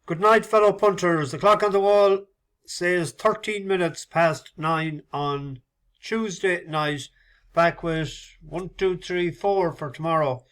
Good night, fellow punters. The clock on the wall says 13 minutes past 9 on Tuesday night. Back with 1, 2, 3, 4 for tomorrow.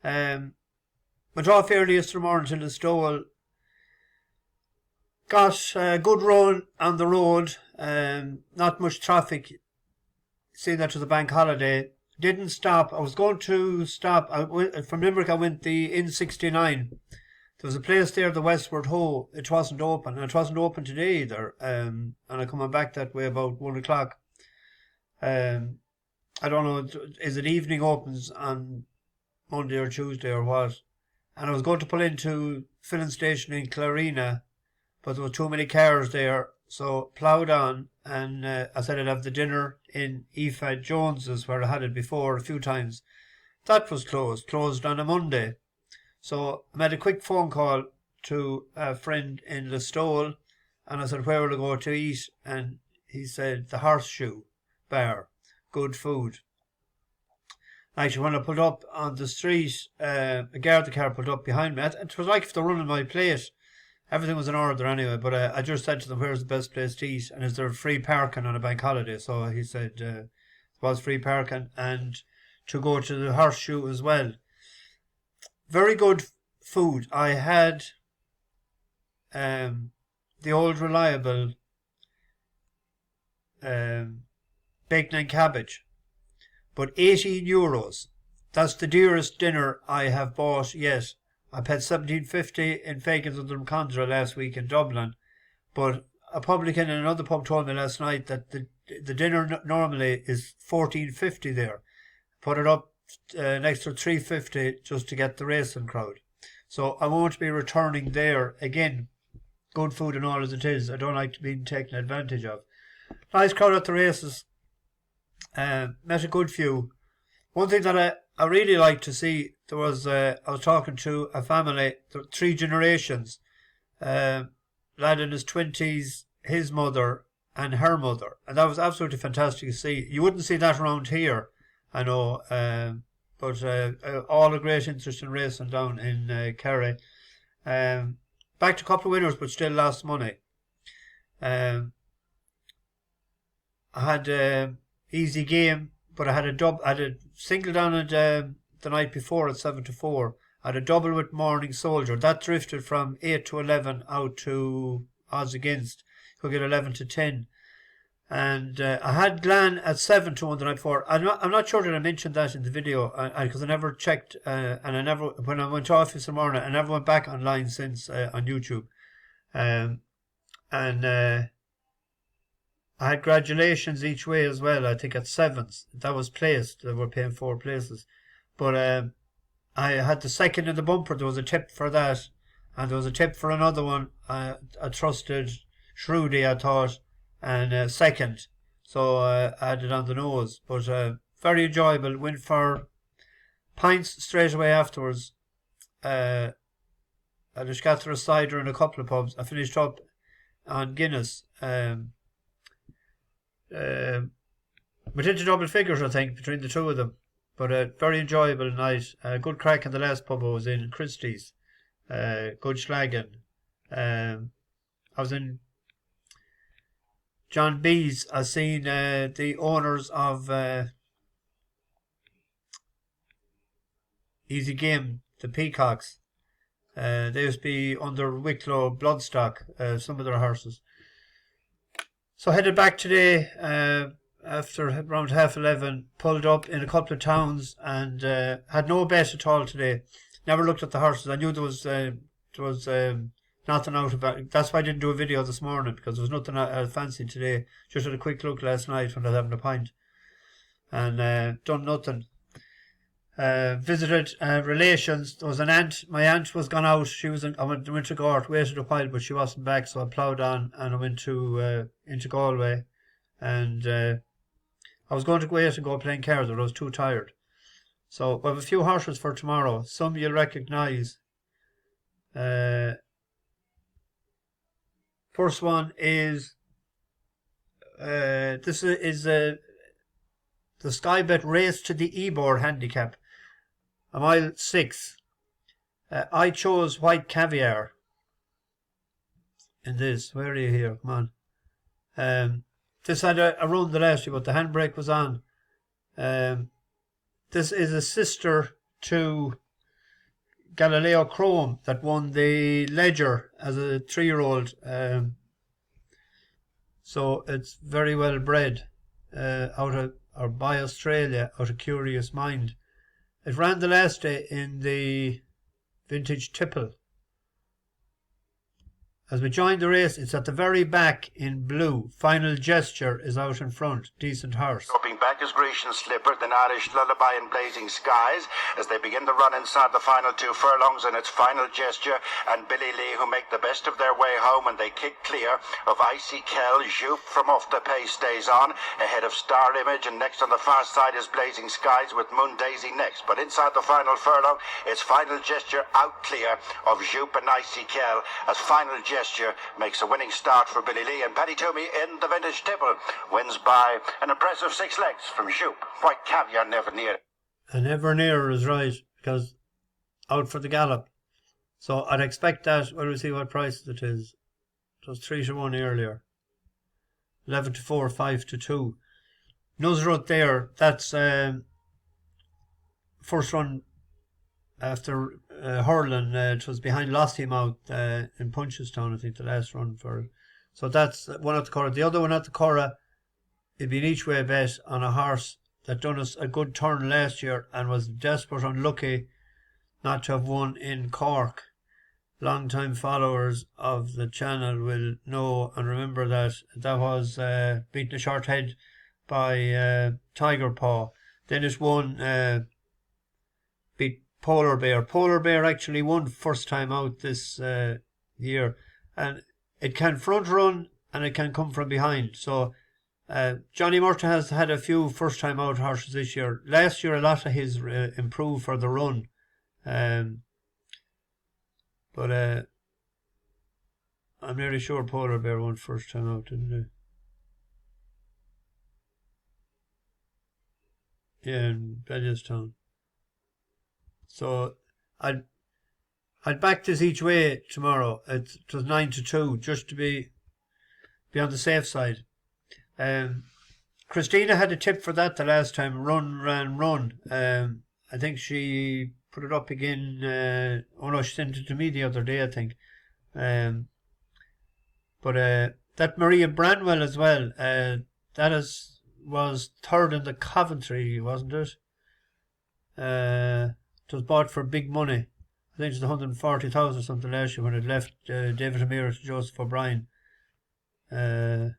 Went off early yesterday morning till the Stowell. Got a good run on the road. Not much traffic. Seeing that was a bank holiday. Didn't stop. I was going to stop. From Limerick I went the N69. There was a place there, the Westward Ho. It wasn't open. And it wasn't open today either. And I'm coming back that way about 1 o'clock. I don't know, is it evening opens on Monday or Tuesday or what? And I was going to pull into filling station in Clarina, but there were too many cars there. So ploughed on, and I said I'd have the dinner in Aoife Jones's, where I had it before a few times. That was closed on a Monday. So I made a quick phone call to a friend in Listowel, and I said, where will I go to eat? And he said, the Horseshoe Bar, good food. Actually, when I pulled up on the street, a guard car pulled up behind me. It was like if they're running my plate. Everything was in order anyway, but I just said to them, where's the best place to eat? And is there free parking on a bank holiday? So he said there was free parking, and to go to the Horseshoe as well. Very good food. I had the old reliable bacon and cabbage, but €18. That's the dearest dinner I have bought yet. I paid $17.50 in Fagan's under Condra last week in Dublin, but a publican in another pub told me last night that the dinner normally is $14.50 there. Put it up an extra $3.50 just to get the racing crowd. So I won't be returning there again. Good food and all as it is. I don't like to be taken advantage of. Nice crowd at the races. Met a good few. One thing that I really like to see, there was I was talking to a family, 3 generations, lad in his 20s, his mother and her mother, and that was absolutely fantastic to see. You wouldn't see that around here, I know, but all a great interest in racing down in Curragh. Back to a couple of winners, but still lost money. I had easy game, but I had a single down at the night before at 7-4. I had a double with Morning Soldier. That drifted from 8 to 11 out to odds against. Could get 11 to 10. And I had Glan at 7-1 the night before. I'm not sure that I mentioned that in the video, because I never checked, and I never, when I went to office in the morning, I never went back online since on YouTube. I had gratulations each way as well, I think at 7s. That was placed. They were paying 4 places. But I had the second in the bumper. There was a tip for that. And there was a tip for another one. I trusted Shrudy, I thought, and second. So I had it on the nose. But very enjoyable. Went for pints straight away afterwards. I just got through a cider in a couple of pubs. I finished up on Guinness. But into double figures, I think, between the two of them. But a very enjoyable night. Good crack in the last pub I was in, Christie's. Good schlagging. I was in John B's. I seen the owners of Easy Game, the Peacocks. They used to be under Wicklow Bloodstock, some of their horses. So headed back today after around 11:30, pulled up in a couple of towns and had no bet at all today. Never looked at the horses. I knew there was nothing out about it. That's why I didn't do a video this morning, because there was nothing I fancied today. Just had a quick look last night when I was having a pint and done nothing. Visited relations. There was an aunt. My aunt was gone out. I went to Gort, waited a while, but she wasn't back, so I ploughed on and I went to into Galway. And I was going to go out and go playing cards, but I was too tired. So we have a few horses for tomorrow. Some you'll recognise. First one is this is the Skybet Race to the Ebor Handicap. A mile 6. I chose White Caviar. in this. Where are you here? Come on. This had a run the last year, but the handbrake was on. This is a sister to Galileo Chrome that won the Ledger as a 3-year-old. So it's very well bred by Australia, out of Curious Mind. It ran the last day in the Vintage Tipple. As we join the race, it's at the very back in blue. Final Gesture is out in front. Decent horse. Dropping back is Grecian Slipper, then Irish Lullaby and Blazing Skies as they begin the run inside the final 2 furlongs, and it's Final Gesture and Billy Lee who make the best of their way home, and they kick clear of Icy Kell. Joop from off the pace stays on ahead of Star Image, and next on the far side is Blazing Skies with Moon Daisy next. But inside the final furlong, it's Final Gesture out clear of Joop and Icy Kell as Final Gesture makes a winning start for Billy Lee, and Paddy Toomey in the Vintage Tipple wins by an impressive 6 lengths from Joop. White Caviar never near. And never nearer is right, because out for the gallop. So I'd expect that. Well, we'll see what price it is. It was 3-1 earlier. 11-4, 5-2. Nuzrut there. That's first run after hurling. It was behind Lost Him Out in Punchestown, I think, the last run for. So that's one at the Curragh. The other one at the Curragh, it'd be an each way bet on a horse that done us a good turn last year and was desperate unlucky not to have won in Cork. Long-time followers of the channel will know and remember that was beaten a short head by Tiger Paw. Then it won, beat Polar Bear. Polar Bear actually won first time out this year, and it can front run and it can come from behind. So Johnny Murta has had a few first time out horses this year. Last year a lot of his improved for the run, but I'm nearly sure Polar Bear won first time out, didn't he? Yeah, in Bellewstown. So I'd back this each way tomorrow. It was 9-2, just to be on the safe side. Christina had a tip for that the last time. Run, ran, run. I think she put it up again. She sent it to me the other day, I think. But that Maria Branwell as well. Was third in the Coventry, wasn't it? It was bought for big money. I think it was 140,000 or something last year when it left David Amir to Joseph O'Brien. So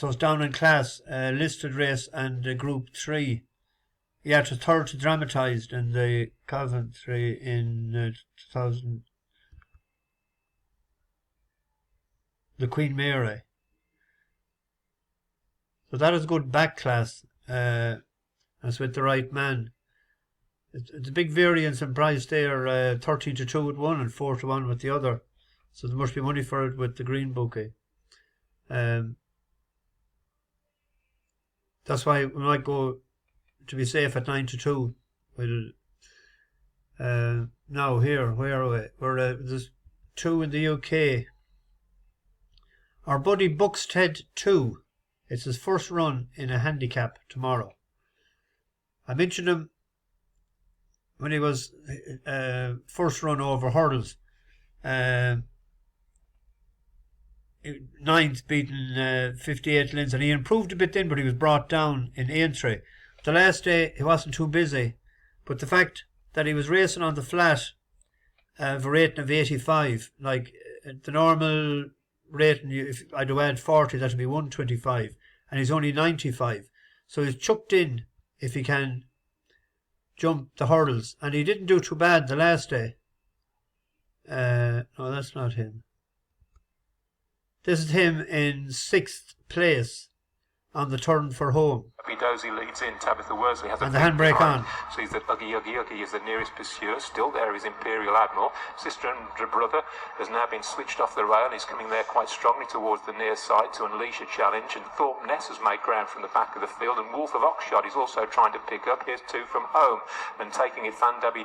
it's down in class, listed race and Group 3. Yeah, it was third to dramatised in the Coventry in 2000. The Queen Mary. So that is good back class. That's with the right man. It's a big variance in price there. 13-2 with one and 4-1 with the other. So there must be money for it with the green bouquet. That's why we might go to be safe at 9-2. Now here, where are we? There's 2 in the UK. Our buddy Buxted 2. It's his first run in a handicap tomorrow. I mentioned him when he was first run over hurdles. Ninth beaten 58 lengths, and he improved a bit then, but he was brought down in Aintree. The last day he wasn't too busy, but the fact that he was racing on the flat for rating of 85, like the normal rating, if I'd have had 40, that'd be 125, and he's only 95. So he's chucked in if he can jump the hurdles, and he didn't do too bad the last day. No, that's not him. This is him in 6th place on the turn for home. Dozy leads in. Tabitha Worsley has a and the handbrake on. Sees that Uggy is the nearest pursuer. Still there is Imperial Admiral. Sister and Brother has now been switched off the rail and is coming there quite strongly towards the near side to unleash a challenge. And Thorpe Ness has made ground from the back of the field. And Wolf of Oxshott is also trying to pick up. Here's two from home. And taking it,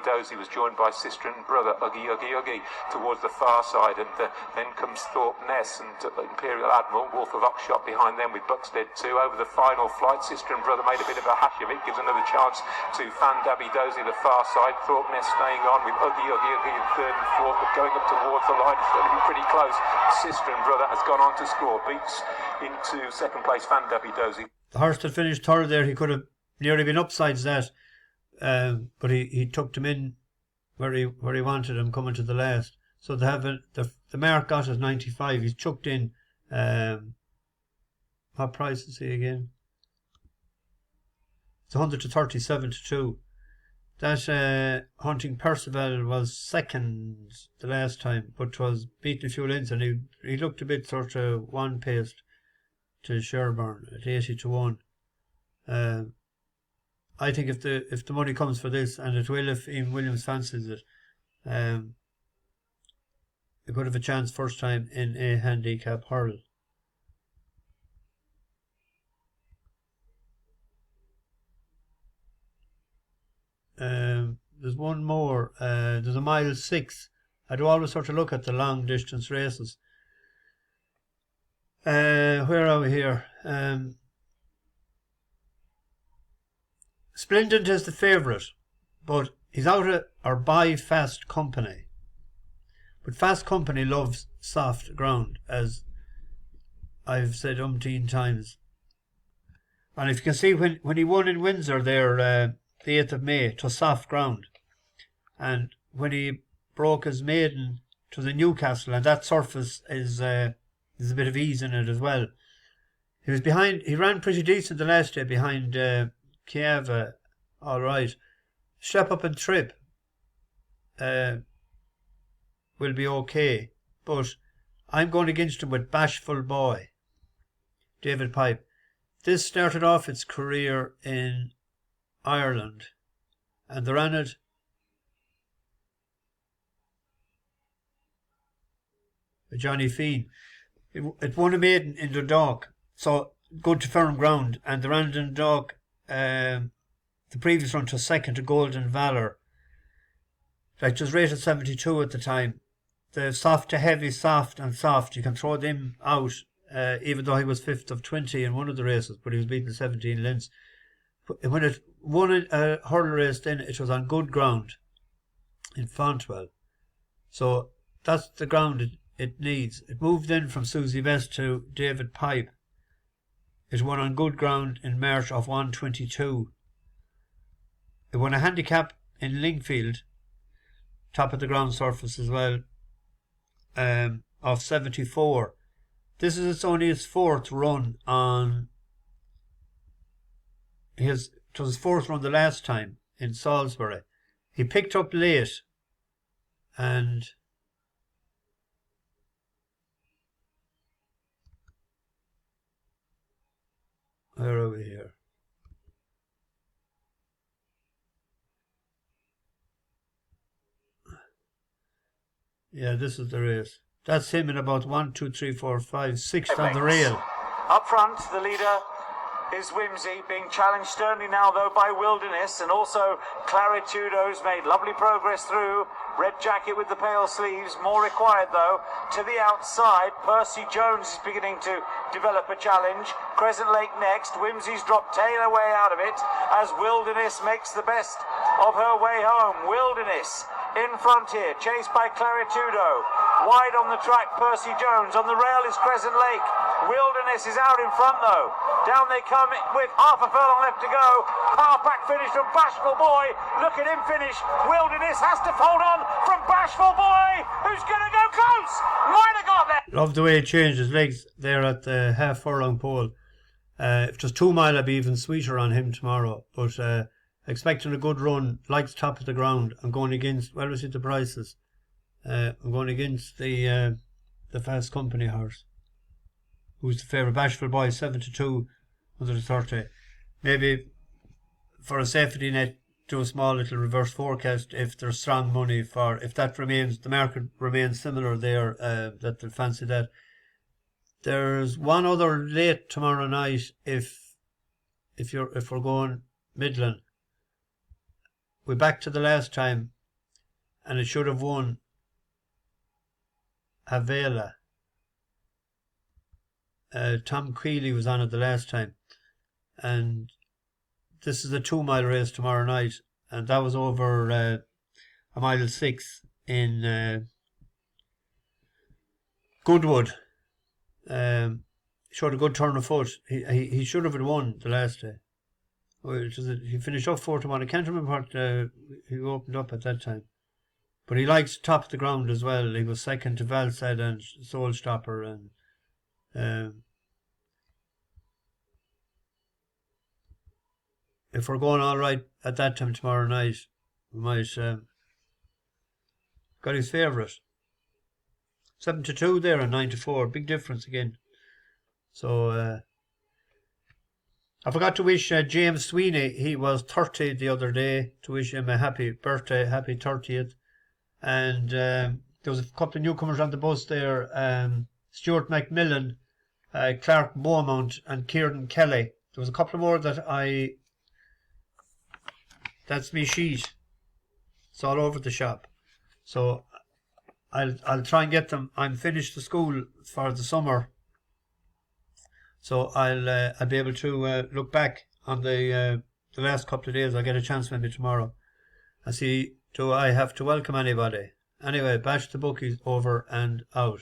Dozy was joined by Sister and Brother Uggy towards the far side. And then comes Thorpe Ness and Imperial Admiral. Wolf of Oxshott behind them with Buxted too. Over the final flight, Sister and Brother made a bit of a hash of it, gives another chance to Dozy the far side. Thorpe Ness staying on with Uggy in third and fourth, but going up towards the line. It's going to be pretty close. Sister and Brother has gone on to score, beats into second place Dozy. The horse that finished third there, he could have nearly been upsides that, but he tucked him in where he wanted him coming to the last. So they have the mark got is 95. He's chucked in. What price is he again? It's 100 to 37 to 2. That Hunting Percival was second the last time, but was beaten a few lengths, and he looked a bit sort of one-paced to Sherburne at 80 to 1. I think if the money comes for this, and it will if Ian Williams fancies it, he could have a chance first time in a handicap hurl. There's one more. There's a mile 6. I do always sort of look at the long distance races. Where are we here? Splendid is the favourite, but he's out of or by Fast Company. But Fast Company loves soft ground, as I've said umpteen times. And if you can see when he won in Windsor there, the 8th of May, to soft ground. And when he broke his maiden to the Newcastle, and that surface is a bit of ease in it as well. He was behind, he ran pretty decent the last day behind Caviar, all right. Step up and trip will be okay, but I'm going against him with Bashful Boy, David Pipe. This started off its career in Ireland, and they ran it with Johnny Feen. It won a maiden in Dundalk, so good to firm ground, and they ran it in Dundalk the previous run to second to Golden Valor. Like, was rated 72 at the time. The soft to heavy, soft and soft, you can throw them out, even though he was 5th of 20 in one of the races, but he was beaten 17 lengths. When it won a hurdle race, then it was on good ground in Fontwell. So that's the ground it needs. It moved in from Susie Best to David Pipe. It won on good ground in March of 122. It won a handicap in Lingfield, top of the ground surface as well, of 74. This is only its 4th run on it was his 4th run the last time in Salisbury. He picked up late, and where are we here? Yeah, this is the race. That's him in about 1, 2, 3, 4, 5, 6th on the rail. Up front, the leader is Whimsy, being challenged sternly now though by Wilderness, and also Claritudo's made lovely progress through. Red jacket with the pale sleeves, more required though. To the outside, Percy Jones is beginning to develop a challenge. Crescent Lake next, Whimsy's dropped tail away out of it as Wilderness makes the best of her way home. Wilderness in front here, chased by Claritudo. Wide on the track, Percy Jones. On the rail is Crescent Lake. Wilderness is out in front though. Down they come with half a furlong left to go. Power pack finish from Bashful Boy. Look at him finish. Wilderness has to fold on from Bashful Boy, who's going to go close. Might have got there. Love the way he changed his legs there at the half furlong pole. If it was 2 mile, I'd be even sweeter on him tomorrow. But expecting a good run, likes top of the ground. I'm going against, where was it, the prices? I'm going against the Fast Company horse, who's the favourite. Bashful Boy 7 to 2, 130. maybe for a safety net, do a small little reverse forecast if there's strong money for, if that remains, the market remains similar there, that they'll fancy that. There's one other late tomorrow night if we're going Midland. We're back to the last time, and it should have won Avela. Tom Queally was on it the last time, and this is a 2 mile race tomorrow night, and that was over a mile 6 in Goodwood. Showed a good turn of foot. He should have won the last day. He finished up 4-1. I can't remember what he opened up at that time, but he likes top of the ground as well. He was second to Valsad and Soulstopper, and if we're going all right at that time tomorrow night, we might got his favourite 7-2 there and 9-4, big difference again. So I forgot to wish James Sweeney. He was 30 the other day. To wish him a happy birthday, happy 30th. And there was a couple of newcomers on the bus there. Stuart McMillan, Clark Beaumont, and Kieran Kelly. There was a couple more that that's me sheet. It's all over the shop. So I'll try and get them. I'm finished the school for the summer, so I'll be able to look back on the last couple of days. I'll get a chance maybe tomorrow and see, do I have to welcome anybody? Anyway, Bash the Bookies over and out.